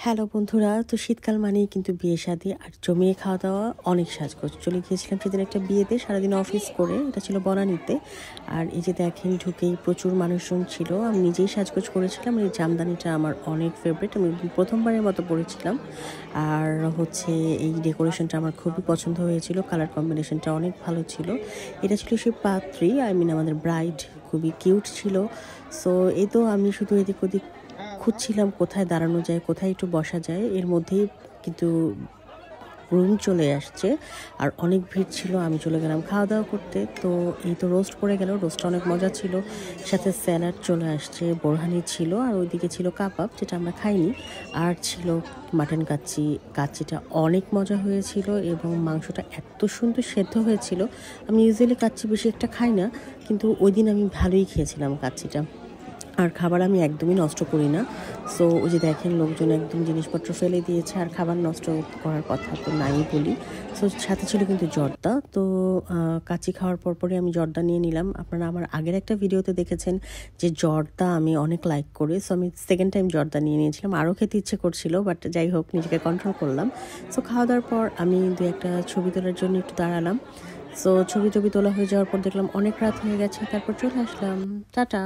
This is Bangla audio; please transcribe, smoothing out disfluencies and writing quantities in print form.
হ্যালো বন্ধুরা, তো শীতকাল মানেই কিন্তু বিয়ে শাদী আর জমিয়ে খাওয়া দাওয়া, অনেক সাজগোজ। চলে গিয়েছিলাম সেদিন একটা বিয়েতে, সারাদিন অফিস করে। এটা ছিল বনানীতে। আর এই যে দেখেন, ঢুকেই প্রচুর মানুষজন ছিল। আমি নিজেই সাজগোজ করেছিলাম। এই জামদানিটা আমার অনেক ফেভারিট, আমি প্রথমবারের মতো পরেছিলাম। আর হচ্ছে এই ডেকোরেশনটা আমার খুবই পছন্দ হয়েছিল, কালার কম্বিনেশনটা অনেক ভালো ছিল। এটা ছিল সেই পাত্রী, আমাদের ব্রাইড, খুবই কিউট ছিল। সো এই তো আমি শুধু এদিক ওদিক খুঁজছিলাম কোথায় দাঁড়ানো যায়, কোথায় একটু বসা যায়। এর মধ্যেই কিন্তু রুম চলে আসছে আর অনেক ভিড় ছিল। আমি চলে গেলাম খাওয়া দাওয়া করতে। তো এই তো রোস্ট পড়ে গেল, রোস্টটা অনেক মজা ছিল। সাথে স্যালাড চলে আসছে, বোরহানি ছিল, আর ওইদিকে ছিল কাবাব, যেটা আমরা খাইনি। আর ছিল মাটন কাচ্চি। কাচ্চিটা অনেক মজা হয়েছিল এবং মাংসটা এত সুন্দর সেদ্ধ হয়েছিল। আমি ইউজুয়ালি কাচ্চি বেশি একটা খাই না, কিন্তু ওই দিন আমি ভালোই খেয়েছিলাম কাচ্চিটা। আর খাবার আমি একদমই নষ্ট করি না। সো ওই যে দেখেন, লোকজন একদম জিনিসপত্র ফেলে দিয়েছে, আর খাবার নষ্ট করার কথা তো নাই বলি। সো সাথে ছিল কিন্তু জর্দা। তো কাচ্চি খাওয়ার পরপরই আমি জর্দা নিয়ে নিলাম। আপনারা আমার আগের একটা ভিডিওতে দেখেছেন যে জর্দা আমি অনেক লাইক করি। সো আমি সেকেন্ড টাইম জর্দা নিয়ে নিয়েছিলাম। আরও খেতে ইচ্ছে করছিল, বাট যাই হোক, নিজেকে কন্ট্রোল করলাম। সো খাওয়া দাওয়ার পর আমি দু একটা ছবি তোলার জন্য একটু দাঁড়ালাম। সো ছবি তোলা হয়ে যাওয়ার পর দেখলাম অনেক রাত হয়ে গেছে, তারপর চলে আসলাম। টাটা।